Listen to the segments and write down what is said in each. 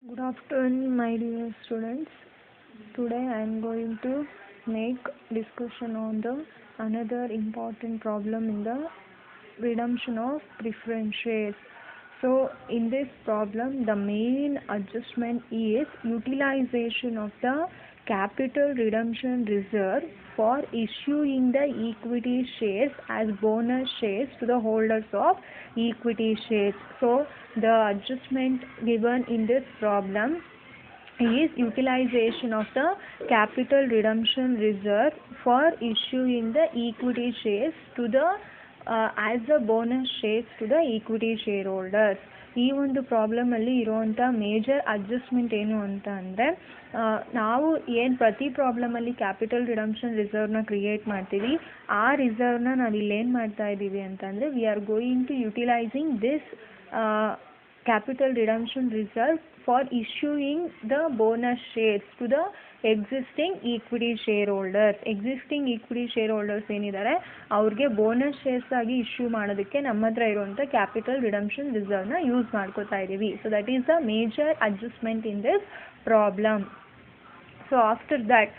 Good afternoon, my dear students. Today I am going to make discussion on the another important problem in the redemption of preference shares. So in this problem, the main adjustment is utilization of the capital redemption reserve for issuing the equity shares as bonus shares to the holders of equity shares. So the adjustment given in this problem is utilization of the capital redemption reserve for issuing the equity shares to the as a bonus shares to the equity shareholders. ಈ ಒಂದು ಪ್ರಾಬ್ಲಮಲ್ಲಿ ಇರುವಂಥ major adjustment ಏನು ಅಂತ ಅಂದರೆ ನಾವು ಏನು ಪ್ರತಿ ಪ್ರಾಬ್ಲಮಲ್ಲಿ ಕ್ಯಾಪಿಟಲ್ ರಿಡಂಪ್ಷನ್ ರಿಸರ್ವ್ನ ಕ್ರಿಯೇಟ್ ಮಾಡ್ತೀವಿ, ಆ ರಿಸರ್ವ್ನ ನಾವು ಇಲ್ಲೇನು ಮಾಡ್ತಾ ಇದ್ದೀವಿ ಅಂತಂದರೆ we are going to utilising this capital redemption reserve for issuing the bonus shares to the existing equity shareholders. Existing equity shareholders ಏನಿದ್ದಾರೆ ಅವ್ರಿಗೆ ಬೋನಸ್ ಶೇರ್ಸ್ ಆಗಿ ಇಶ್ಯೂ ಮಾಡೋದಕ್ಕೆ ನಮ್ಮ ಹತ್ರ ಇರುವಂಥ ಕ್ಯಾಪಿಟಲ್ ರಿಡಂಪ್ಷನ್ ರಿಸರ್ವ್ನ ಯೂಸ್ ಮಾಡ್ಕೋತಾ ಇದ್ದೀವಿ. So that is the major adjustment in this problem. So after that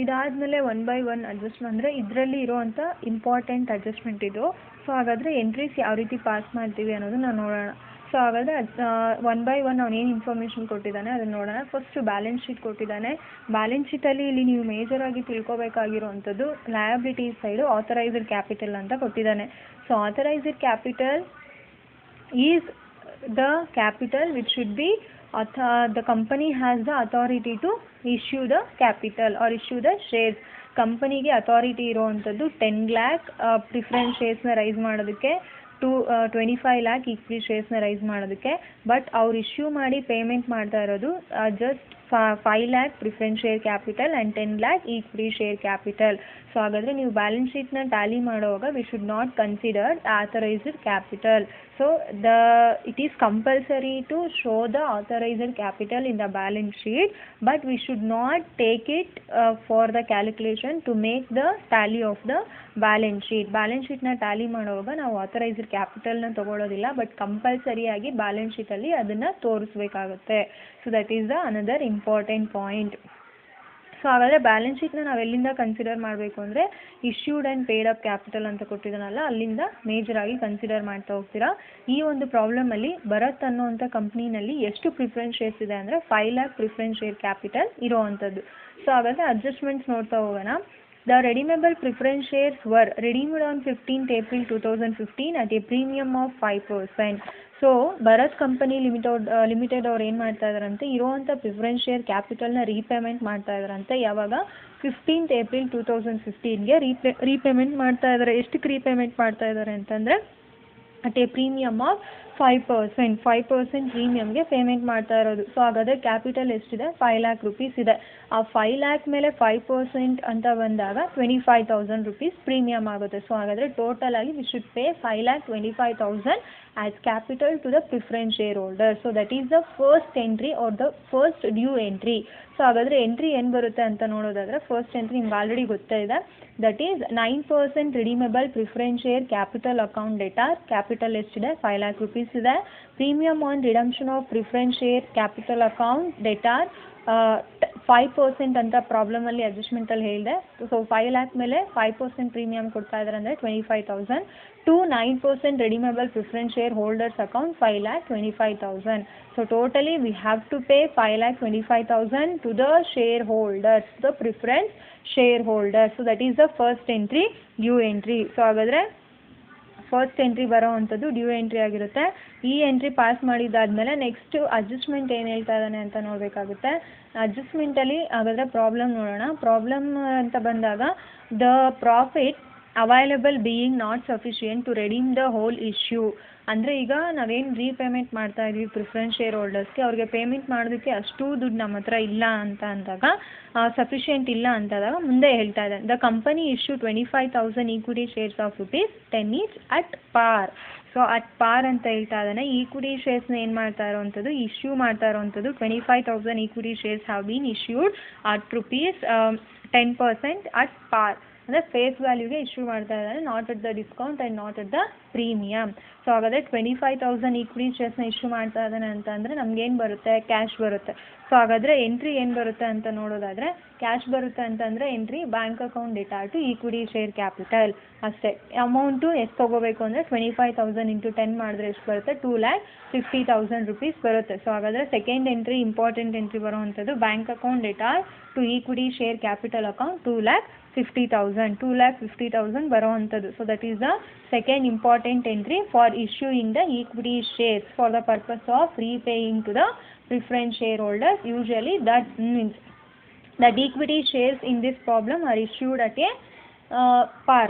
ಇದಾದಮೇಲೆ ಒನ್ ಬೈ ಒನ್ ಅಡ್ಜಸ್ಟ್ಮೆಂಟ್ ಅಂದರೆ ಇದರಲ್ಲಿ ಇರೋವಂಥ ಇಂಪಾರ್ಟೆಂಟ್ ಅಡ್ಜಸ್ಟ್ಮೆಂಟ್ ಇದು. ಸೊ ಹಾಗಾದರೆ ಎಂಟ್ರೀಸ್ ಯಾವ ರೀತಿ ಪಾಸ್ ಮಾಡ್ತೀವಿ ಅನ್ನೋದನ್ನ ನೋಡೋಣ. ಸೊ ಹಾಗಾದರೆ ಒನ್ ಬೈ ಒನ್ ಅವನೇನು ಇನ್ಫಾರ್ಮೇಷನ್ ಕೊಟ್ಟಿದ್ದಾನೆ ಅದನ್ನು ನೋಡೋಣ. ಫಸ್ಟು ಬ್ಯಾಲೆನ್ಸ್ ಶೀಟ್ ಕೊಟ್ಟಿದ್ದಾನೆ. ಬ್ಯಾಲೆನ್ಸ್ ಶೀಟಲ್ಲಿ ಇಲ್ಲಿ ನೀವು ಮೇಜರಾಗಿ ತಿಳ್ಕೊಬೇಕಾಗಿರುವಂಥದ್ದು ಲಯಬಿಲಿಟೀಸ್ ಸೈಡು ಆಥರೈಸ್ಡ್ ಕ್ಯಾಪಿಟಲ್ ಅಂತ ಕೊಟ್ಟಿದ್ದಾನೆ. So authorised capital is the capital which should be the company has the authority to issue the capital or issue the shares. ಕಂಪನಿಗೆ authority ಇರೋವಂಥದ್ದು 10 lakh preference ಶೇರ್ಸ್ನ rice ಮಾಡೋದಕ್ಕೆ, 25 lakh equity ಶೇರ್ಸ್ನ rice ಮಾಡೋದಕ್ಕೆ. But ಅವ್ರು issue ಮಾಡಿ payment ಮಾಡ್ತಾ ಇರೋದು just 5 lakh preference share capital and 10 lakh equity share capital. So ಹಾಗಾದರೆ ನೀವು balance ಶೀಟ್ನ ಟ್ಯಾಲಿ ಮಾಡುವಾಗ we should not consider authorised capital. So it is compulsory to show the authorized capital in the balance sheet, but we should not take it for the calculation to make the tally of the balance sheet. Balance ಶೀಟ್ನ tally ಮಾಡುವಾಗ ನಾವು authorised ಕ್ಯಾಪಿಟಲ್ನ ತೊಗೊಳ್ಳೋದಿಲ್ಲ, but ಕಂಪಲ್ಸರಿಯಾಗಿ balance ಶೀಟಲ್ಲಿ ಅದನ್ನು ತೋರಿಸ್ಬೇಕಾಗುತ್ತೆ. So that is the another important point. So ಹಾಗಾದರೆ ಬ್ಯಾಲೆನ್ಸ್ ಶೀಟ್ನ ನಾವು ಎಲ್ಲಿಂದ ಕನ್ಸಿಡರ್ ಮಾಡಬೇಕು ಅಂದರೆ issued and paid up capital ಅಂತ ಕೊಟ್ಟಿದ್ದಾನಲ್ಲ ಅಲ್ಲಿಂದ ಮೇಜರಾಗಿ ಕನ್ಸಿಡರ್ ಮಾಡ್ತಾ ಹೋಗ್ತೀರಾ. ಈ ಒಂದು ಪ್ರಾಬ್ಲಮಲ್ಲಿ ಭರತ್ ಅನ್ನೋವಂಥ ಕಂಪ್ನಿನಲ್ಲಿ ಎಷ್ಟು ಪ್ರಿಫರೆನ್ಸ್ ಶೇರ್ಸ್ ಇದೆ ಅಂದರೆ 5 lakh ಪ್ರಿಫರೆನ್ಸ್ ಶೇರ್ ಕ್ಯಾಪಿಟಲ್ ಇರೋವಂಥದ್ದು. ಸೊ ಹಾಗಾದರೆ ಅಡ್ಜಸ್ಟ್ಮೆಂಟ್ಸ್ ನೋಡ್ತಾ ಹೋಗೋಣ. The redeemable preference shares were redeemed on 15th April 2015 at a premium of 5%. So Bharat company limited ಅವ್ರು ಏನು ಮಾಡ್ತಾ ಇದ್ದಾರಂತೆ, ಇರೋವಂಥ ಪ್ರಿಫರೆನ್ಸ್ ಶೇರ್ ಕ್ಯಾಪಿಟಲ್ನ ರೀಪೇಮೆಂಟ್ ಮಾಡ್ತಾ ಇದ್ದಾರಂತೆ. ಯಾವಾಗ 15th April 2015ಗೆ ರೀಪೇಮೆಂಟ್ ಮಾಡ್ತಾ ಇದ್ದಾರೆ. ಎಷ್ಟಕ್ಕೆ ರೀಪೇಮೆಂಟ್ ಮಾಡ್ತಾ ಇದ್ದಾರೆ ಅಂತಂದರೆ ಅಟ್ ಎ ಪ್ರೀಮಿಯಮ್ ಆಫ್ 5%. 5% ಪ್ರೀಮಿಯಮ್ಗೆ ಪೇಮೆಂಟ್ ಮಾಡ್ತಾ ಇರೋದು. ಸೊ ಹಾಗಾದರೆ ಕ್ಯಾಪಿಟಲ್ ಎಷ್ಟಿದೆ, 5 lakh rupees ಇದೆ. ಆ 5 lakh ಮೇಲೆ 5% ಅಂತ ಬಂದಾಗ 25,000 rupees ಪ್ರೀಮಿಯಮ್ ಆಗುತ್ತೆ. ಸೊ ಹಾಗಾದರೆ ಟೋಟಲ್ ಆಗಿ we should pay 5,25,000 as capital to the preference shareholder. So that is the first entry or the first due entry. So ಹಾಗಾದರೆ ಎಂಟ್ರಿ ಏನು ಬರುತ್ತೆ ಅಂತ ನೋಡೋದಾದರೆ ಫಸ್ಟ್ ಎಂಟ್ರಿ ನಿಮ್ಗೆ ಆಲ್ರೆಡಿ ಗೊತ್ತೇ ಇದೆ. That is 9% redeemable preference share capital account debtor. Capital ಎಷ್ಟಿದೆ, 5 lakh rupees ಇದೆ. Premium on redemption of preference share capital account debtor 5% ಅಂತ ಪ್ರಾಬ್ಲಮಲ್ಲಿ ಅಡ್ಜಸ್ಟ್ಮೆಂಟಲ್ಲಿ ಹೇಳಿದೆ. ಸೊ 5 lakh ಮೇಲೆ 5% ಪ್ರೀಮಿಯಮ್ ಕೊಡ್ತಾ ಇದ್ದಾರೆ ಅಂದರೆ 25,000 to 9% redeemable preference share holders account 5,25,000. So totally we have to pay 5,25,000 to the shareholders, the preference share holders. So that is the first entry, due entry. So ಹಾಗಾದರೆ first entry ಬರೋ ಅಂಥದ್ದು due entry ಆಗಿರುತ್ತೆ. ಈ entry pass ಮಾಡಿದ್ದಾದಮೇಲೆ next adjustment ಏನು ಹೇಳ್ತಾ ಇದ್ದಾನೆ ಅಂತ ನೋಡಬೇಕಾಗುತ್ತೆ. ಅಡ್ಜಸ್ಟ್ಮೆಂಟಲ್ಲಿ ಹಾಗಾದರೆ ಪ್ರಾಬ್ಲಮ್ ನೋಡೋಣ. ಪ್ರಾಬ್ಲಮ್ ಅಂತ ಬಂದಾಗ the profit available being not sufficient to redeem the whole issue. ಅಂದರೆ ಈಗ ನಾವೇನು ರೀಪೇಮೆಂಟ್ ಮಾಡ್ತಾ ಇದ್ವಿ ಪ್ರಿಫರೆನ್ಸ್ ಶೇರ್ ಹೋಲ್ಡರ್ಸ್ಗೆ, ಅವ್ರಿಗೆ ಪೇಮೆಂಟ್ ಮಾಡೋದಕ್ಕೆ ಅಷ್ಟು ದುಡ್ಡು ನಮ್ಮ ಹತ್ರ ಇಲ್ಲ ಅಂತ ಅಂದಾಗ, ಸಫಿಷಿಯೆಂಟ್ ಇಲ್ಲ ಅಂತಾದಾಗ ಮುಂದೆ ಹೇಳ್ತಾ ಇದ್ದಾನೆ the company issue 25,000 equity shares of ₹10 each at par. So at par ಅಂತ ಹೇಳ್ತಾ ಇದ್ದಾನೆ. ಈಕ್ವಿಟಿ ಶೇರ್ಸ್ನ ಏನು ಮಾಡ್ತಾ ಇರೋವಂಥದ್ದು, ಇಶ್ಯೂ ಮಾಡ್ತಾ ಇರೋವಂಥದ್ದು 25,000 equity shares have been issued at ₹10% at par. ಅಂದರೆ ಫೇಸ್ ವ್ಯಾಲ್ಯೂಗೆ ಇಶ್ಯೂ ಮಾಡ್ತಾ ಇದ್ದಾನೆ, not at the discount and not at the premium. So ಹಾಗಾದರೆ 25,000 ಈಕ್ವಿಟಿ ಶೇರ್ಸ್ನ ಇಶ್ಯೂ ಮಾಡ್ತಾ ಇದ್ದಾನೆ ಅಂತ ಅಂದರೆ ನಮಗೇನು ಬರುತ್ತೆ, ಕ್ಯಾಶ್ ಬರುತ್ತೆ. ಸೊ ಹಾಗಾದರೆ ಎಂಟ್ರಿ ಏನು ಬರುತ್ತೆ ಅಂತ ನೋಡೋದಾದರೆ ಕ್ಯಾಶ್ ಬರುತ್ತೆ ಅಂತಂದರೆ entry bank account data to equity share capital ಅಷ್ಟೇ. ಅಮೌಂಟು ಎಷ್ಟು ತೊಗೋಬೇಕು ಅಂದರೆ 25,000 ಇಂಟು 10 ಮಾಡಿದ್ರೆ ಎಷ್ಟು ಬರುತ್ತೆ, 2,50,000 ರುಪೀಸ್ ಬರುತ್ತೆ. ಸೊ ಹಾಗಾದರೆ ಸೆಕೆಂಡ್ ಎಂಟ್ರಿ ಇಂಪಾರ್ಟೆಂಟ್ ಎಂಟ್ರಿ ಬರುವಂಥದ್ದು bank account data to equity share capital account 2,50,000 ಬರೋವಂಥದ್ದು. So that is the second important entry for issuing the equity shares for the purpose of repaying to the preference shareholders. Usually that means that equity shares in this problem are issued at a par,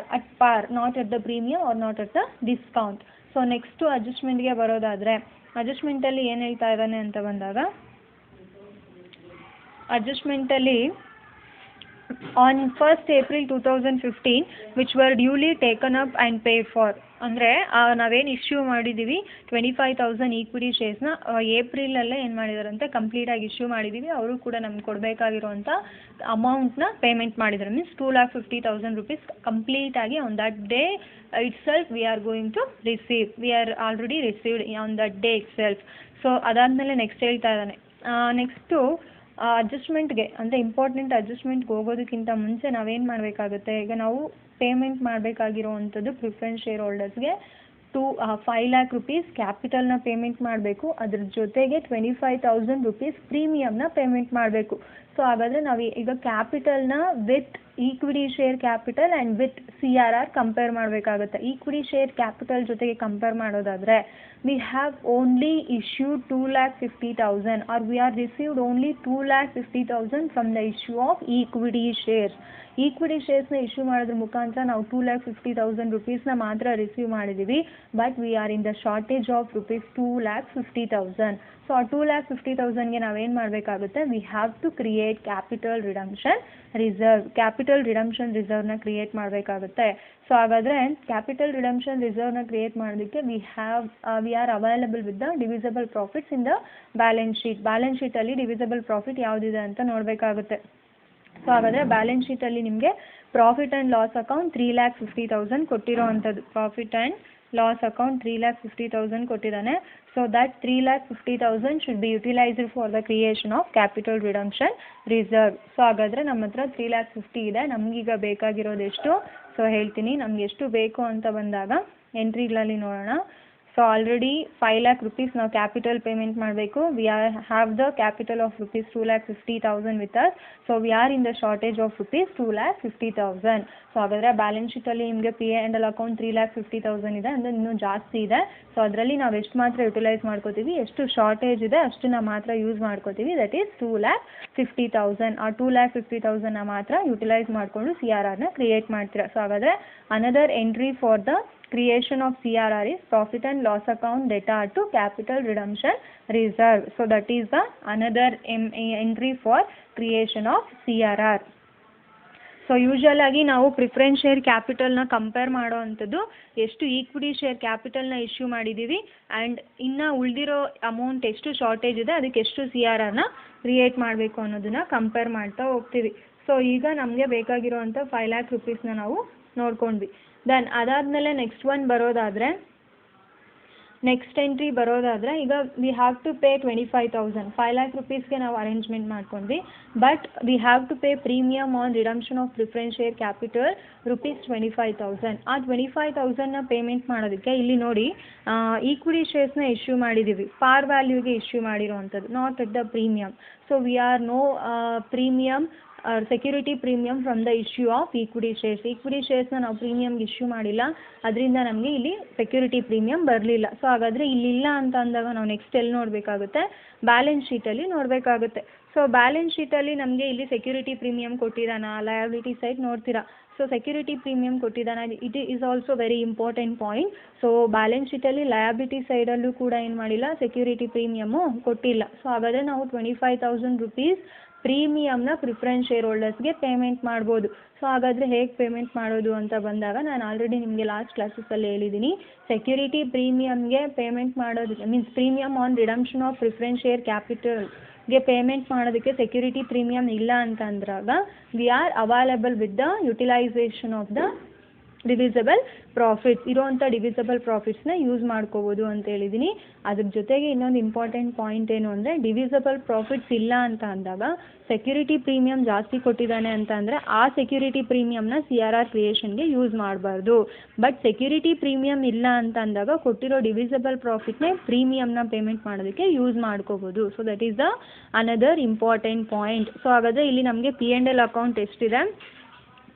not at the premium or not at the discount. So next to adjustment ಗೆ ಬರೋದಾದರೆ adjustment ಅಲ್ಲಿ ಏನು ಹೇಳ್ತಾ ಇದ್ದಾನೆ ಅಂತ ಬಂದಾಗ adjustment ಅಲ್ಲಿ on 1st April 2015 which were duly taken up and paid for ಅಂದರೆ ನಾವೇನು ಇಶ್ಯೂ ಮಾಡಿದ್ದೀವಿ 25,000 ಈಕ್ವಿಟಿ ಶೇರ್ಸ್ನ ಏಪ್ರಿಲಲ್ಲೇ ಏನು ಮಾಡಿದಾರಂತೆ ಕಂಪ್ಲೀಟಾಗಿ ಇಶ್ಯೂ ಮಾಡಿದ್ದೀವಿ. ಅವರು ಕೂಡ ನಮ್ಗೆ ಕೊಡಬೇಕಾಗಿರುವಂಥ ಅಮೌಂಟ್ನ ಪೇಮೆಂಟ್ ಮಾಡಿದ್ದಾರೆ. ಮೀನ್ಸ್ 2,50,000 ರುಪೀಸ್ ಕಂಪ್ಲೀಟಾಗಿ on that day itself we are going to receive. We are already received on that day itself. So ಅದಾದಮೇಲೆ ನೆಕ್ಸ್ಟ್ ಹೇಳ್ತಾ ಇದ್ದಾನೆ ನೆಕ್ಸ್ಟು ಅಡ್ಜಸ್ಟ್ಮೆಂಟ್ಗೆ ಅಂದರೆ ಇಂಪಾರ್ಟೆಂಟ್ ಅಡ್ಜಸ್ಟ್ಮೆಂಟ್ಗೆ ಹೋಗೋದಕ್ಕಿಂತ ಮುಂಚೆ ನಾವೇನು ಮಾಡಬೇಕಾಗುತ್ತೆ, ಈಗ ನಾವು ಪೇಮೆಂಟ್ ಮಾಡಬೇಕಾಗಿರೋವಂಥದ್ದು ಪ್ರಿಫರೆನ್ಸ್ ಶೇರ್ ಹೋಲ್ಡರ್ಸ್ಗೆ 5 lakh ರುಪೀಸ್ ಕ್ಯಾಪಿಟಲ್ನ ಪೇಮೆಂಟ್ ಮಾಡಬೇಕು. ಅದ್ರ ಜೊತೆಗೆ 25,000 ರುಪೀಸ್ ಪ್ರೀಮಿಯಮ್ನ ಪೇಮೆಂಟ್ ಮಾಡಬೇಕು. ಸೊ ಹಾಗಾದರೆ ನಾವು ಈಗ ಕ್ಯಾಪಿಟಲ್ನ with equity share capital and with CRR compare ಮಾಡಬೇಕಾಗುತ್ತೆ. ಈಕ್ವಿಟಿ ಶೇರ್ ಕ್ಯಾಪಿಟಲ್ ಜೊತೆಗೆ ಕಂಪೇರ್ ಮಾಡೋದಾದರೆ we have only issued 2,50,000 or we are received only 2,50,000 from the issue of equity shares. Equity ಶೇರ್ಸ್ನ ಇಶ್ಯೂ ಮಾಡೋದ್ರ ಮುಖಾಂತರ ನಾವು 2,50,000 ರುಪೀಸ್ನ ಮಾತ್ರ ರಿಸೀವ್ ಮಾಡಿದ್ದೀವಿ. But we are in the shortage of rupees 2,50,000. So ಆ 2,50,000ಗೆ ನಾವೇನು ಮಾಡಬೇಕಾಗುತ್ತೆ, we have to create capital redemption reserve. Capital redemption ರಿಸರ್ವ್ನ ಕ್ರಿಯೇಟ್ ಮಾಡಬೇಕಾಗುತ್ತೆ. ಸೊ ಹಾಗಾದರೆ ಕ್ಯಾಪಿಟಲ್ ರಿಡಂಪ್ಷನ್ ರಿಸರ್ವ್ನ ಕ್ರಿಯೇಟ್ ಮಾಡೋದಕ್ಕೆ we are available with the divisible profits in the balance sheet. Balance ಶೀಟಲ್ಲಿ ಡಿವಿಸಿಬಲ್ ಪ್ರಾಫಿಟ್ ಯಾವುದಿದೆ ಅಂತ ನೋಡಬೇಕಾಗುತ್ತೆ. ಸೊ ಹಾಗಾದರೆ ಬ್ಯಾಲೆನ್ಸ್ ಶೀಟಲ್ಲಿ ನಿಮಗೆ ಪ್ರಾಫಿಟ್ ಆ್ಯಂಡ್ ಲಾಸ್ ಅಕೌಂಟ್ 3,50,000 ಕೊಟ್ಟಿರೋ ಅಂಥದ್ದು. ಪ್ರಾಫಿಟ್ ಆ್ಯಂಡ್ ಲಾಸ್ ಅಕೌಂಟ್ 3,50,000 ಕೊಟ್ಟಿದ್ದಾನೆ. So that 3,50,000 should be utilised for the creation of capital redemption reserve. So ಹಾಗಾದರೆ ನಮ್ಮ ಹತ್ರ 3,50,000 ಇದೆ. ನಮಗೀಗ ಬೇಕಾಗಿರೋದು ಎಷ್ಟು? ಸೊ ಹೇಳ್ತೀನಿ, ನಮ್ಗೆ ಎಷ್ಟು ಬೇಕು ಅಂತ ಬಂದಾಗ ಎಂಟ್ರಿಗಳಲ್ಲಿ ನೋಡೋಣ. ಸೊ ಆಲ್ರೆಡಿ 5 lakh ರುಪೀಸ್ ನಾವು ಕ್ಯಾಪಿಟಲ್ ಪೇಮೆಂಟ್ ಮಾಡಬೇಕು. We have the capital of rupees 2,50,000 with us. So we are in the shortage of rupees 2,50,000. So ಹಾಗಾದರೆ ಬ್ಯಾಲೆನ್ಸ್ ಶೀಟಲ್ಲಿ ನಿಮಗೆ P&L ಅಕೌಂಟ್ 3,50,000 ಇದೆ, ಅಂದರೆ ಇನ್ನೂ ಜಾಸ್ತಿ ಇದೆ. ಸೊ ಅದರಲ್ಲಿ ನಾವು ಎಷ್ಟು ಮಾತ್ರ ಯುಟಿಲೈಸ್ ಮಾಡ್ಕೋತೀವಿ, ಎಷ್ಟು ಶಾರ್ಟೇಜ್ ಇದೆ ಅಷ್ಟನ್ನ ಮಾತ್ರ ಯೂಸ್ ಮಾಡ್ಕೋತೀವಿ. That is 2,50,000. ಆ 2,50,000ನ ಮಾತ್ರ ಯುಟಿಲೈಸ್ ಮಾಡಿಕೊಂಡು CRRನ ಕ್ರಿಯೇಟ್ ಮಾಡ್ತೀರಾ. ಸೊ ಹಾಗಾದರೆ another entry for the creation of CRR is profit and loss account data to capital redemption reserve. So that is the another entry for creation of CRR. So usual ಆಗಿ ನಾವು preference share ಕ್ಯಾಪಿಟಲ್ನ compare ಮಾಡೋ ಅಂಥದ್ದು ಎಷ್ಟು equity share ಕ್ಯಾಪಿಟಲ್ನ issue ಮಾಡಿದ್ದೀವಿ and ಇನ್ನು ಉಳಿದಿರೋ amount ಎಷ್ಟು shortage ಇದೆ ಅದಕ್ಕೆ ಎಷ್ಟು CRRನ ಕ್ರಿಯೇಟ್ ಮಾಡಬೇಕು ಅನ್ನೋದನ್ನ ಕಂಪೇರ್ ಮಾಡ್ತಾ ಹೋಗ್ತೀವಿ. ಸೊ ಈಗ ನಮಗೆ ಬೇಕಾಗಿರೋವಂಥ 5 lakh ರುಪೀಸ್ನ ನಾವು ನೋಡ್ಕೊಂಡ್ವಿ. ದೆನ್ ಅದಾದಮೇಲೆ ನೆಕ್ಸ್ಟ್ ಎಂಟ್ರಿ ಬರೋದಾದರೆ ಈಗ we have to pay 25,000. 5 lakh ರುಪೀಸ್ಗೆ ನಾವು ಅರೇಂಜ್ಮೆಂಟ್ ಮಾಡ್ಕೊಂಡ್ವಿ. But we have to pay premium on redemption of preference share capital rupees 25,000. ಆ 25,000ನ ಪೇಮೆಂಟ್ ಮಾಡೋದಕ್ಕೆ ಇಲ್ಲಿ ನೋಡಿ ಈಕ್ವಿಟಿ ಶೇರ್ಸ್ನ ಇಶ್ಯೂ ಮಾಡಿದ್ದೀವಿ, ಪಾರ್ ವ್ಯಾಲ್ಯೂಗೆ ಇಶ್ಯೂ ಮಾಡಿರೋವಂಥದ್ದು, not at the premium. So we are no premium security premium from the issue of equity shares. Equity ಶೇರ್ಸ್ನ ನಾವು ಪ್ರೀಮಿಯಮ್ಗೆ ಇಶ್ಯೂ ಮಾಡಿಲ್ಲ, ಅದರಿಂದ ನಮಗೆ ಇಲ್ಲಿ ಸೆಕ್ಯೂರಿಟಿ ಪ್ರೀಮಿಯಮ್ ಬರಲಿಲ್ಲ. ಸೊ ಹಾಗಾದರೆ ಇಲ್ಲಿಲ್ಲ ಅಂತ ಅಂದಾಗ ನಾವು ನೆಕ್ಸ್ಟ್ ಎಲ್ಲಿ ನೋಡಬೇಕಾಗುತ್ತೆ, ಬ್ಯಾಲೆನ್ಸ್ ಶೀಟಲ್ಲಿ ನೋಡಬೇಕಾಗುತ್ತೆ. ಸೊ ಬ್ಯಾಲೆನ್ಸ್ ಶೀಟಲ್ಲಿ ನಮಗೆ ಇಲ್ಲಿ ಸೆಕ್ಯೂರಿಟಿ ಪ್ರೀಮಿಯಮ್ ಕೊಟ್ಟಿದ್ದಾನ, ಲಯಬಿಲಿಟಿ ಸೈಡ್ ನೋಡ್ತೀರಾ. ಸೊ ಸೆಕ್ಯೂರಿಟಿ ಪ್ರೀಮಿಯಮ್ ಕೊಟ್ಟಿದ್ದಾನ, it is also very important point. So balance ಶೀಟಲ್ಲಿ ಲಯಬಿಲಿಟಿ ಸೈಡಲ್ಲೂ ಕೂಡ ಏನು ಮಾಡಿಲ್ಲ, ಸೆಕ್ಯೂರಿಟಿ ಪ್ರೀಮಿಯಮ್ಮು ಕೊಟ್ಟಿಲ್ಲ. ಸೊ ಹಾಗಾದರೆ ನಾವು 25,000 ರುಪೀಸ್ ಪ್ರೀಮಿಯಮ್ನ ಪ್ರಿಫರೆನ್ಸ್ ಶೇರ್ ಹೋಲ್ಡರ್ಸ್ಗೆ ಪೇಮೆಂಟ್ ಮಾಡ್ಬೋದು. ಸೊ ಹಾಗಾದರೆ ಹೇಗೆ ಪೇಮೆಂಟ್ ಮಾಡೋದು ಅಂತ ಬಂದಾಗ ನಾನು ಆಲ್ರೆಡಿ ನಿಮಗೆ ಲಾಸ್ಟ್ ಕ್ಲಾಸಸ್ಸಲ್ಲಿ ಹೇಳಿದ್ದೀನಿ. ಸೆಕ್ಯೂರಿಟಿ ಪ್ರೀಮಿಯಮ್ಗೆ ಪೇಮೆಂಟ್ ಮಾಡೋದಕ್ಕೆ means premium on redemption of preference share ಕ್ಯಾಪಿಟಲ್ಗೆ ಪೇಮೆಂಟ್ ಮಾಡೋದಕ್ಕೆ ಸೆಕ್ಯೂರಿಟಿ ಪ್ರೀಮಿಯಮ್ ಇಲ್ಲ ಅಂತ ಅಂದಾಗ we are available with the utilisation of the divisible profits ಇರೋವಂಥ ಡಿವಿಸಬಲ್ ಪ್ರಾಫಿಟ್ಸ್ನ ಯೂಸ್ ಮಾಡ್ಕೋಬೋದು ಅಂತ ಹೇಳಿದ್ದೀನಿ. ಅದ್ರ ಜೊತೆಗೆ ಇನ್ನೊಂದು ಇಂಪಾರ್ಟೆಂಟ್ ಪಾಯಿಂಟ್ ಏನು ಅಂದರೆ ಡಿವಿಸಬಲ್ ಪ್ರಾಫಿಟ್ಸ್ ಇಲ್ಲ ಅಂತ ಅಂದಾಗ ಸೆಕ್ಯೂರಿಟಿ ಪ್ರೀಮಿಯಮ್ ಜಾಸ್ತಿ ಕೊಟ್ಟಿದ್ದಾನೆ ಅಂತ ಅಂದರೆ ಆ ಸೆಕ್ಯೂರಿಟಿ ಪ್ರೀಮಿಯಮ್ನ CRR ಕ್ರಿಯೇಷನ್ಗೆ ಯೂಸ್ ಮಾಡಬಾರ್ದು. ಬಟ್ ಸೆಕ್ಯೂರಿಟಿ ಪ್ರೀಮಿಯಮ್ ಇಲ್ಲ ಅಂತ ಅಂದಾಗ ಕೊಟ್ಟಿರೋ ಡಿವಿಸಬಲ್ ಪ್ರಾಫಿಟ್ನೇ ಪ್ರೀಮಿಯಮ್ನ ಪೇಮೆಂಟ್ ಮಾಡೋದಕ್ಕೆ ಯೂಸ್ ಮಾಡ್ಕೋಬೋದು. So that is the another important point. So ಹಾಗಾದರೆ ಇಲ್ಲಿ ನಮಗೆ P&L ಅಕೌಂಟ್ ಎಷ್ಟಿದೆ,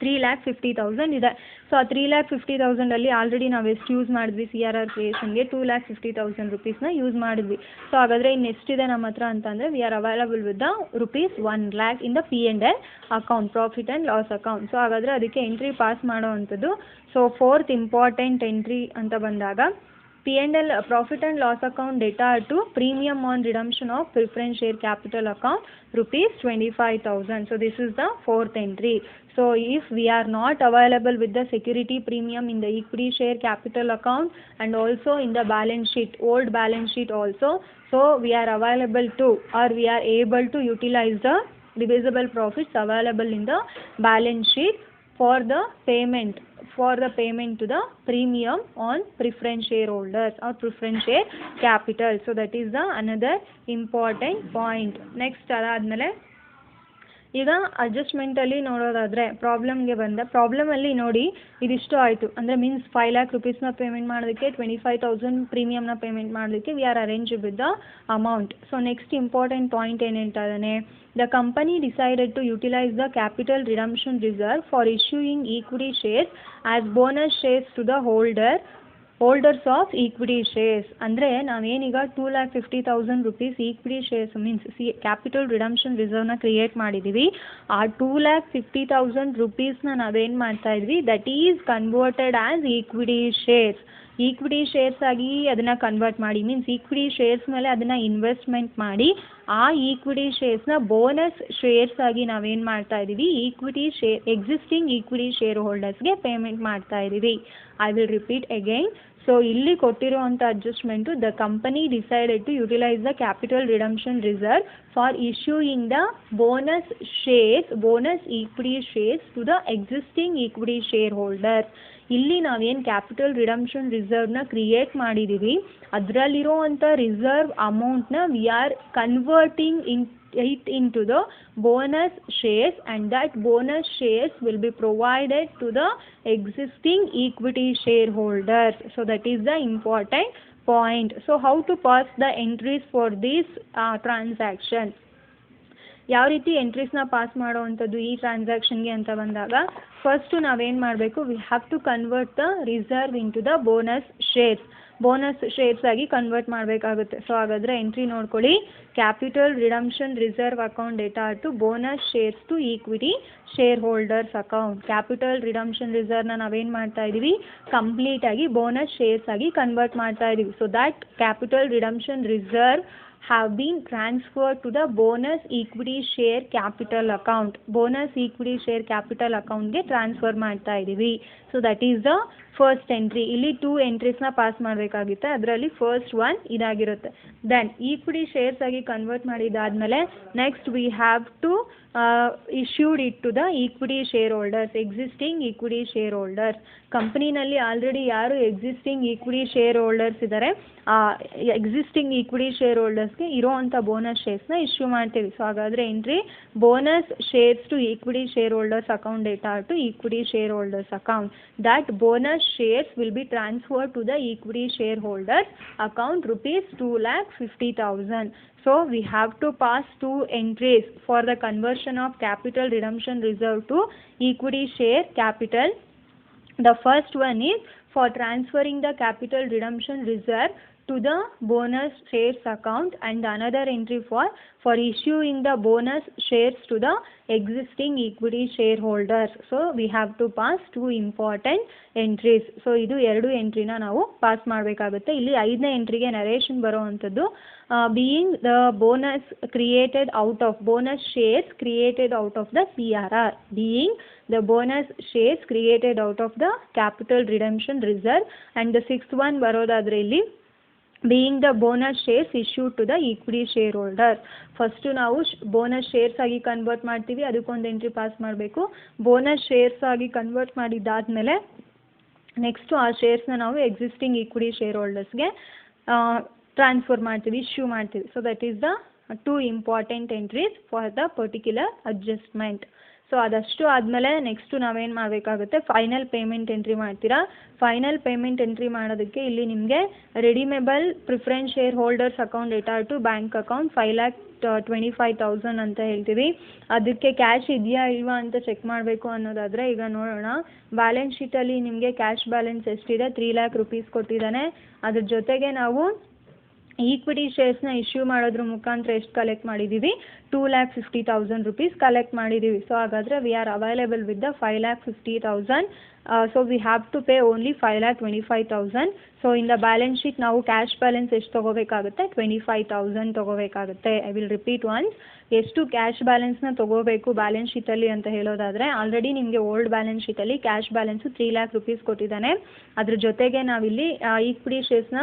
3,50,000 ಇದೆ. ಸೊ ಆ 3,50,000 ಆಲ್ರೆಡಿ ನಾವು ಎಷ್ಟು ಯೂಸ್ ಮಾಡಿದ್ವಿ CRR ಕ್ರಿಯೇಷನ್ಗೆ, 2,50,000 ರುಪೀಸ್ನ ಯೂಸ್ ಮಾಡಿದ್ವಿ. ಸೊ ಹಾಗಾದರೆ ಇನ್ನು ಎಷ್ಟಿದೆ ನಮ್ಮ ಹತ್ರ ಅಂತಂದರೆ we are available with the ₹1,00,000 in the P&L account, profit and loss account. So ಹಾಗಾದರೆ ಅದಕ್ಕೆ ಎಂಟ್ರಿ ಪಾಸ್ ಮಾಡೋ ಅಂಥದ್ದು. ಸೊ ಫೋರ್ತ್ ಇಂಪಾರ್ಟೆಂಟ್ ಎಂಟ್ರಿ ಅಂತ ಬಂದಾಗ P&L profit and loss account data to premium on redemption of preference share capital account ₹25,000. So this is the fourth entry. So if we are not available with the security premium in the equity share capital account and also in the balance sheet, old balance sheet also, so we are available to or we are able to utilize the divisible profits available in the balance sheet for the payment to the premium on preference shareholders or preference share capital. So that is the another important point. Next ಅದಾದಮೇಲೆ ಈಗ ಅಡ್ಜಸ್ಟ್ಮೆಂಟಲ್ಲಿ ನೋಡೋದಾದರೆ ಪ್ರಾಬ್ಲಮ್ಗೆ ಬಂದ ಪ್ರಾಬ್ಲಮಲ್ಲಿ ನೋಡಿ ಇದಿಷ್ಟು ಆಯಿತು ಅಂದರೆ means 5 lakh rupeesನ payment ಮಾಡೋದಕ್ಕೆ 25,000 ಪ್ರೀಮಿಯಮ್ನ ಪೇಮೆಂಟ್ ಮಾಡೋದಕ್ಕೆ we are arrange with the amount. So next important point ಏನು ಹೇಳ್ತಾ ಇದ್ದಾನೆ, the company decided to utilise the capital redemption reserve for issuing equity shares as bonus shares to the holders of equity shares. ಅಂದರೆ ನಾವೇನೀಗ 2,50,000 rupees equity shares means capital redemption ರಿಸರ್ವ್ನ create ಮಾಡಿದ್ದೀವಿ. ಆ 2,50,000 ರುಪೀಸ್ನ ನಾವೇನು ಮಾಡ್ತಾ ಇದ್ವಿ, that is converted as equity shares ಆಗಿ ಅದನ್ನು ಕನ್ವರ್ಟ್ ಮಾಡಿ, ಮೀನ್ಸ್ ಈಕ್ವಿಟಿ ಶೇರ್ಸ್ ಮೇಲೆ ಅದನ್ನು ಇನ್ವೆಸ್ಟ್ಮೆಂಟ್ ಮಾಡಿ ಆ ಈಕ್ವಿಟಿ ಶೇರ್ಸ್ನ ಬೋನಸ್ ಶೇರ್ಸ್ ಆಗಿ ನಾವೇನು ಮಾಡ್ತಾ ಇದ್ದೀವಿ, ಎಕ್ಸಿಸ್ಟಿಂಗ್ ಈಕ್ವಿಟಿ ಶೇರ್ ಹೋಲ್ಡರ್ಸ್ಗೆ ಪೇಮೆಂಟ್ ಮಾಡ್ತಾ ಇದ್ದೀವಿ. I will repeat again. So ಇಲ್ಲಿ ಕೊಟ್ಟಿರುವಂಥ adjustment, the company decided to utilise the capital redemption reserve for issuing the bonus equity shares to the existing equity share holders. ಇಲ್ಲಿ ನಾವೇನು capital redemption ರಿಸರ್ವ್ನ create ಮಾಡಿದ್ದೀವಿ ಅದರಲ್ಲಿರೋವಂಥ reserve ಅಮೌಂಟ್ನ we are converting it into the bonus shares and that bonus shares will be provided to the existing equity shareholders. So that is the important point. So how to pass the entries for this transaction? ಯಾವ ರೀತಿ ಎಂಟ್ರೀಸ್ನ pass ಮಾಡೋವಂಥದ್ದು ಈ ಟ್ರಾನ್ಸಾಕ್ಷನ್ಗೆ ಅಂತ ಬಂದಾಗ first ನಾವೇನು ಮಾಡಬೇಕು, we have to convert the reserve into the bonus shares ಆಗಿ convert ಮಾಡಬೇಕಾಗುತ್ತೆ. So ಹಾಗಾದರೆ ಎಂಟ್ರಿ ನೋಡ್ಕೊಳ್ಳಿ, capital redemption reserve account data to bonus shares to equity share holders account. Capital redemption ರಿಸರ್ವ್ನ ನಾವೇನು ಮಾಡ್ತಾ ಇದ್ದೀವಿ, ಕಂಪ್ಲೀಟಾಗಿ ಬೋನಸ್ ಶೇರ್ಸ್ ಆಗಿ ಕನ್ವರ್ಟ್ ಮಾಡ್ತಾ ಇದ್ದೀವಿ. So that capital redemption reserve have been transferred to the bonus equity share capital account. bonus equity share capital account ಗೆ transfer ಮಾಡ್ತಾ ಇದ್ದೀವಿ. So that is the first entry. ಇಲ್ಲಿ 2 ಎಂಟ್ರೀಸ್ನ ಪಾಸ್ ಮಾಡಬೇಕಾಗುತ್ತೆ, ಅದರಲ್ಲಿ ಫಸ್ಟ್ ಒನ್ ಇದಾಗಿರುತ್ತೆ. ದೆನ್ ಈಕ್ವಿಟಿ ಶೇರ್ಸ್ ಆಗಿ convert ಮಾಡಿದ್ದಾದಮೇಲೆ next we have to issued it to the equity shareholders, existing equity shareholders. ಕಂಪನಿನಲ್ಲಿ ಆಲ್ರೆಡಿ ಯಾರು ಎಕ್ಸಿಸ್ಟಿಂಗ್ ಈಕ್ವಿಟಿ ಶೇರ್ ಹೋಲ್ಡರ್ಸ್ ಇದ್ದಾರೆ ಎಕ್ಸಿಸ್ಟಿಂಗ್ ಈಕ್ವಿಟಿ ಶೇರ್ ಹೋಲ್ಡರ್ಸ್ಗೆ ಇರೋವಂಥ ಬೋನಸ್ ಶೇರ್ಸ್ನ ಇಶ್ಯೂ ಮಾಡ್ತೀವಿ. ಸೊ ಹಾಗಾದರೆ entry bonus shares to equity share holders account data to equity share holders account. That bonus shares will be transferred to the equity share holders account ₹2,50,000. So we have to pass 2 entries for the conversion of capital redemption reserve to equity share capital. The first one is for transferring the capital redemption reserve to the bonus shares account and another entry for issuing the bonus shares to the existing equity shareholders. So we have to pass 2 important entries. So ಇದು 2 ಎಂಟ್ರಿನ ನಾವು pass ಮಾಡಬೇಕಾಗುತ್ತೆ. ಇಲ್ಲಿ 5ನೇ ಎಂಟ್ರಿಗೆ narration ಬರೋವಂಥದ್ದು being the bonus shares created out of the CRR, being the bonus shares created out of the capital redemption reserve. And the 6th one ಬರೋದಾದರೆ ಇಲ್ಲಿ being the bonus shares issued to the equity shareholder. First ನಾವು bonus shares ಆಗಿ convert ಮಾಡ್ತೀವಿ, ಅದಕ್ಕೊಂದು entry pass ಮಾಡಬೇಕು. Bonus shares ಆಗಿ convert ಮಾಡಿದ್ದಾದಮೇಲೆ next ಆ ಶೇರ್ಸ್ನ ನಾವು ಎಕ್ಸಿಸ್ಟಿಂಗ್ ಈಕ್ವಿಟಿ ಶೇರ್ ಹೋಲ್ಡರ್ಸ್ಗೆ ಟ್ರಾನ್ಸ್ಫರ್ ಮಾಡ್ತೀವಿ, ಇಶ್ಯೂ ಮಾಡ್ತೀವಿ. So that is the 2 important entries for the particular adjustment. So ಅದಷ್ಟು ಆದಮೇಲೆ ನೆಕ್ಸ್ಟು ನಾವೇನು ಮಾಡಬೇಕಾಗುತ್ತೆ, ಫೈನಲ್ ಪೇಮೆಂಟ್ ಎಂಟ್ರಿ ಮಾಡ್ತೀರಾ. ಫೈನಲ್ ಪೇಮೆಂಟ್ ಎಂಟ್ರಿ ಮಾಡೋದಕ್ಕೆ ಇಲ್ಲಿ ನಿಮಗೆ redeemable preference share holders account debtor to bank account 5,25,000 ಅಂತ ಹೇಳ್ತೀವಿ. ಅದಕ್ಕೆ ಕ್ಯಾಶ್ ಇದೆಯಾ ಇಲ್ವಾ ಅಂತ ಚೆಕ್ ಮಾಡಬೇಕು ಅನ್ನೋದಾದರೆ ಈಗ ನೋಡೋಣ. ಬ್ಯಾಲೆನ್ಸ್ ಶೀಟಲ್ಲಿ ನಿಮಗೆ ಕ್ಯಾಶ್ ಬ್ಯಾಲೆನ್ಸ್ ಎಷ್ಟಿದೆ, 3 lakh rupees ಕೊಟ್ಟಿದ್ದಾನೆ. ಅದ್ರ ಜೊತೆಗೆ ನಾವು ಈಕ್ವಿಟಿ ಶೇರ್ಸ್ನ ಇಶ್ಯೂ ಮಾಡೋದ್ರ ಮುಖಾಂತರ ಎಷ್ಟು ಕಲೆಕ್ಟ್ ಮಾಡಿದ್ದೀವಿ, 2,50,000 rupees ಕಲೆಕ್ಟ್ ಮಾಡಿದ್ದೀವಿ. ಸೊ ಹಾಗಾದರೆ we are available with the 5,50,000. So we have to pay only 5,25,000. So in the balance sheet ನಾವು ಕ್ಯಾಶ್ ಬ್ಯಾಲೆನ್ಸ್ ಎಷ್ಟು ತೊಗೋಬೇಕಾಗುತ್ತೆ, 25,000 ತೊಗೋಬೇಕಾಗುತ್ತೆ. I will repeat once. ಎಷ್ಟು ಕ್ಯಾಶ್ ಬ್ಯಾಲೆನ್ಸ್ನ ತೊಗೋಬೇಕು ಬ್ಯಾಲೆನ್ಸ್ ಶೀಟಲ್ಲಿ ಅಂತ ಹೇಳೋದಾದರೆ, ಆಲ್ರೆಡಿ ನಿಮಗೆ ಓಲ್ಡ್ ಬ್ಯಾಲೆನ್ಸ್ ಶೀಟಲ್ಲಿ ಕ್ಯಾಶ್ ಬ್ಯಾಲೆನ್ಸು 3 lakh rupees ಕೊಟ್ಟಿದ್ದಾನೆ. ಅದ್ರ ಜೊತೆಗೆ ನಾವಿಲ್ಲಿ ಈಕ್ವಿಟಿ ಶೇರ್ಸ್ನ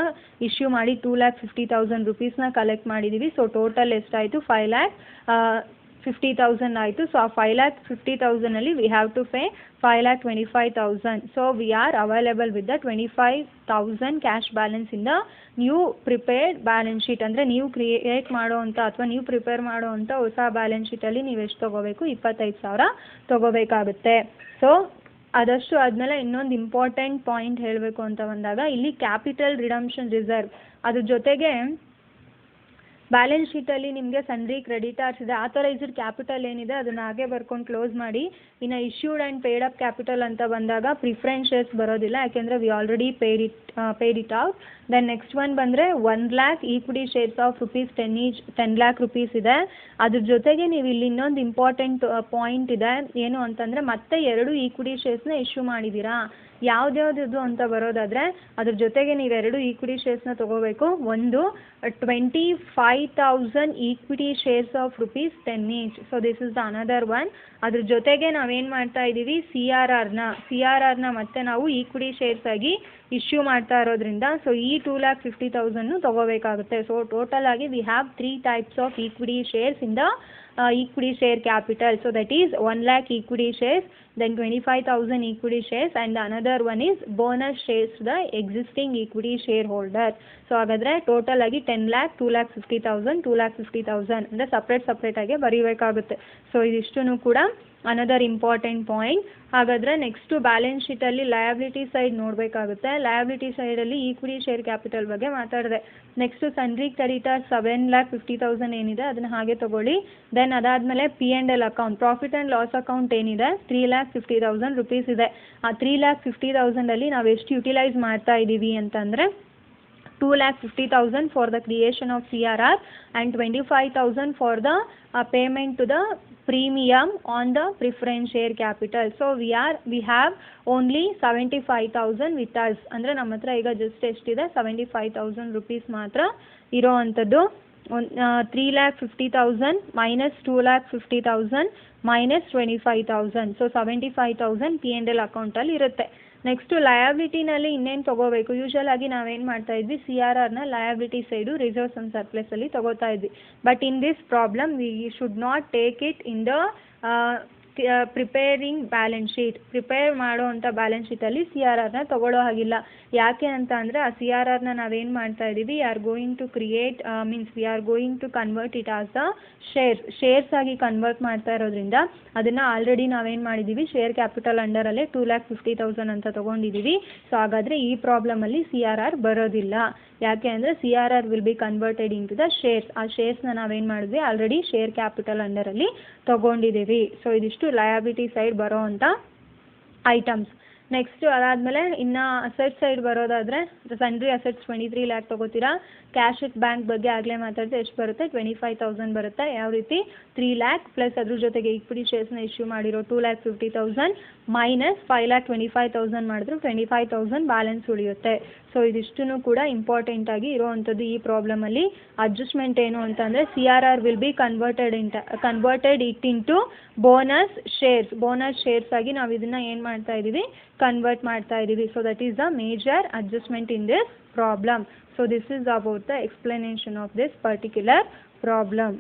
ಇಶ್ಯೂ ಮಾಡಿ 2,50,000 rupeesನ ಕಲೆಕ್ಟ್ ಮಾಡಿದ್ದೀವಿ. ಸೊ ಟೋಟಲ್ ಎಷ್ಟಾಯಿತು, 5,50,000 ಆಯಿತು. ಸೊ ಆ 5,50,000ಅಲ್ಲಿ we have to pay 5,25,000. So we are available with the 25,000 cash balance in the new prepared balance sheet. ಅಂದರೆ ನೀವು ಕ್ರಿಯೇಟ್ ಮಾಡೋವಂಥ ಅಥವಾ ನೀವು ಪ್ರಿಪೇರ್ ಮಾಡೋವಂಥ ಹೊಸ ಬ್ಯಾಲೆನ್ಸ್ ಶೀಟಲ್ಲಿ ನೀವು ಎಷ್ಟು ತೊಗೋಬೇಕು, 25,000 ತೊಗೋಬೇಕಾಗುತ್ತೆ. ಸೊ ಅದಷ್ಟು ಆದಮೇಲೆ ಇನ್ನೊಂದು ಇಂಪಾರ್ಟೆಂಟ್ ಪಾಯಿಂಟ್ ಹೇಳಬೇಕು ಅಂತ ಬಂದಾಗ, ಇಲ್ಲಿ ಕ್ಯಾಪಿಟಲ್ ರಿಡಂಪ್ಷನ್ ರಿಸರ್ವ್, ಅದ್ರ ಜೊತೆಗೆ ಬ್ಯಾಲೆನ್ಸ್ ಶೀಟಲ್ಲಿ ನಿಮಗೆ ಸನ್ರಿ ಕ್ರೆಡಿಟಾರ್ಸ್ ಇದೆ. ಆಥರೈಸ್ಡ್ ಕ್ಯಾಪಿಟಲ್ ಏನಿದೆ ಅದನ್ನು ಹಾಗೆ ಬರ್ಕೊಂಡು ಕ್ಲೋಸ್ ಮಾಡಿ. ಇನ್ನು issued and paid up capital ಅಂತ ಬಂದಾಗ ಪ್ರಿಫರೆನ್ಸ್ ಶೇರ್ಸ್ ಬರೋದಿಲ್ಲ, ಯಾಕೆಂದರೆ we already paid it out. Then next one ಬಂದರೆ 1 lakh equity shares of ₹10 each 10 lakh rupees ಇದೆ. ಅದ್ರ ಜೊತೆಗೆ ನೀವು ಇಲ್ಲಿ ಇನ್ನೊಂದು ಇಂಪಾರ್ಟೆಂಟ್ ಪಾಯಿಂಟ್ ಇದೆ, ಏನು ಅಂತಂದರೆ ಮತ್ತೆ 2 ಈಕ್ವಿಟಿ ಶೇರ್ಸ್ನ ಇಶ್ಯೂ ಮಾಡಿದ್ದೀರಾ. ಯಾವ್ದ್ಯಾವ್ದು ಅಂತ ಬರೋದಾದರೆ ಅದ್ರ ಜೊತೆಗೆ ನೀವು 2 ಈಕ್ವಿಟಿ ಶೇರ್ಸ್ನ ತೊಗೋಬೇಕು. ಒಂದು 25,000 equity shares of ₹10 each. So this is the another one. ಅದ್ರ ಜೊತೆಗೆ ನಾವೇನು ಮಾಡ್ತಾ ಇದ್ದೀವಿ, ಸಿ ಆರ್ ಆರ್ನ ಮತ್ತೆ ನಾವು ಈಕ್ವಿಟಿ ಶೇರ್ಸ್ ಆಗಿ ಇಶ್ಯೂ ಮಾಡ್ತಾ ಇರೋದ್ರಿಂದ ಸೊ ಈ 2,50,000 ತೊಗೋಬೇಕಾಗುತ್ತೆ. ಸೊ ಟೋಟಲ್ ಆಗಿ we have 3 types of equity shares in the equity share capital. So that is 1 lakh equity shares, then 25,000 equity shares, and another one is bonus shares to the existing equity shareholder. So ಹಾಗಾದರೆ total ಆಗಿ 10 lakh, 2,50,000, 2,50,000 ಅಂದರೆ separate ಆಗಿ ಬರೀಬೇಕಾಗುತ್ತೆ. So ಇದಿಷ್ಟೂ ಕೂಡ another important point. ಹಾಗಾದರೆ next balance ಶೀಟಲ್ಲಿ liability side ನೋಡಬೇಕಾಗುತ್ತೆ. Liability ಸೈಡಲ್ಲಿ ಈಕ್ವಿಟಿ ಶೇರ್ ಕ್ಯಾಪಿಟಲ್ ಬಗ್ಗೆ ಮಾತಾಡಿದೆ. ನೆಕ್ಸ್ಟು ಸನ್ರಿ ಕ್ರೆಡಿಟರ್ಸ್ 7,50,000 ಏನಿದೆ ಅದನ್ನು ಹಾಗೆ ತೊಗೊಳ್ಳಿ. ದೆನ್ ಅದಾದಮೇಲೆ P&L account, profit and loss account ಏನಿದೆ 3,50,000 rupees ಇದೆ. ಆ 3,50,000ಅಲ್ಲಿ ನಾವು ಎಷ್ಟು ಯುಟಿಲೈಸ್ ಮಾಡ್ತಾ ಇದ್ದೀವಿ ಅಂತಂದರೆ 2,50,000 for the creation of CRR and 25,000 for the payment to the premium on the preference share capital. So we have only 75,000 with us. ಅಂದರೆ ನಮ್ಮ ಹತ್ರ ಈಗ ಜಸ್ಟ್ ಎಷ್ಟಿದೆ, 75,000 rupees ಮಾತ್ರ ಇರೋ ಅಂಥದ್ದು. 3,50,000 minus 2,50,000 minus 25,000. ಸೊ 75,000 P&L ಅಕೌಂಟಲ್ಲಿ ಇರುತ್ತೆ. ನೆಕ್ಸ್ಟು ಲಯಬಿಲಿಟಿನಲ್ಲಿ ಇನ್ನೇನು ತೊಗೋಬೇಕು, ಯೂಶ್ವಲ್ ಆಗಿ ನಾವೇನು ಮಾಡ್ತಾ ಇದ್ವಿ, CRRನ ಲಯಬಿಲಿಟಿ ಸೈಡು ರಿಸರ್ವ್ಸ್ ಆ್ಯಂಡ್ ಸರ್ಪ್ಲಸಲ್ಲಿ ತೊಗೋತಾ ಇದ್ವಿ. But in this problem we should not take it in the preparing balance sheet. Prepare ಮಾಡೋ ಅಂಥ ಬ್ಯಾಲೆನ್ಸ್ ಶೀಟಲ್ಲಿ CRRನ ತೊಗೊಳ್ಳೋ ಹಾಗಿಲ್ಲ. ಯಾಕೆ ಅಂತ ಅಂದರೆ ಆ CRRನ ನಾವೇನು ಮಾಡ್ತಾ ಇದ್ದೀವಿ, we are going to convert it as the shares ಆಗಿ ಕನ್ವರ್ಟ್ ಮಾಡ್ತಾ ಇರೋದ್ರಿಂದ ಅದನ್ನು ಆಲ್ರೆಡಿ ನಾವೇನು ಮಾಡಿದ್ದೀವಿ, ಶೇರ್ ಕ್ಯಾಪಿಟಲ್ ಅಂಡರಲ್ಲೇ 2,50,000 ಅಂತ ತೊಗೊಂಡಿದ್ದೀವಿ. ಸೊ ಹಾಗಾದರೆ ಈ ಪ್ರಾಬ್ಲಮಲ್ಲಿ CRR ಬರೋದಿಲ್ಲ. ಯಾಕೆ ಅಂದರೆ CRR will be converted into the shares. ಆ ಶೇರ್ಸ್ನ ನಾವೇನು ಮಾಡಿದ್ವಿ, ಆಲ್ರೆಡಿ ಶೇರ್ ಕ್ಯಾಪಿಟಲ್ ಅಂಡರಲ್ಲಿ ತೊಗೊಂಡಿದ್ದೀವಿ. ಸೊ ಇದಿಷ್ಟು ಲಯಬಿಲಿಟಿ ಸೈಡ್ ಬರೋ ಅಂಥ ಐಟಮ್ಸ್. ನೆಕ್ಸ್ಟು ಅದಾದಮೇಲೆ ಇನ್ನು ಅಸೆಟ್ ಸೈಡ್ ಬರೋದಾದರೆ ಸನ್ರಿ ಅಸೆಟ್ಸ್ 23 lakh ತೊಗೋತೀರಾ. ಕ್ಯಾಶ್ ಎಟ್ ಬ್ಯಾಂಕ್ ಬಗ್ಗೆ ಆಗಲೇ ಮಾತಾಡಿದ್ರೆ ಎಷ್ಟು ಬರುತ್ತೆ, 25,000 ಬರುತ್ತೆ. ಯಾವ ರೀತಿ, 3 lakh ಪ್ಲಸ್ ಅದ್ರ ಜೊತೆಗೆ ಈಕ್ವಿಟಿ ಶೇರ್ಸ್ನ ಇಶ್ಯೂ ಮಾಡಿರೋ 2,50,000 ಮೈನಸ್ 5,25,000 ಮಾಡಿದ್ರು 25,000 ಬ್ಯಾಲೆನ್ಸ್ ಉಳಿಯುತ್ತೆ. ಸೊ ಇದಿಷ್ಟೂ ಕೂಡ ಇಂಪಾರ್ಟೆಂಟ್ ಆಗಿ ಇರೋವಂಥದ್ದು ಈ ಪ್ರಾಬ್ಲಮಲ್ಲಿ. ಅಡ್ಜಸ್ಟ್ಮೆಂಟ್ ಏನು ಅಂತಂದರೆ CRR will be converted it into bonus shares ಆಗಿ ನಾವು ಇದನ್ನು ಏನು ಮಾಡ್ತಾ ಇದ್ದೀವಿ, ಕನ್ವರ್ಟ್ ಮಾಡ್ತಾ ಇದ್ದೀವಿ. So that is the major adjustment in this problem. So this is about the explanation of this particular problem.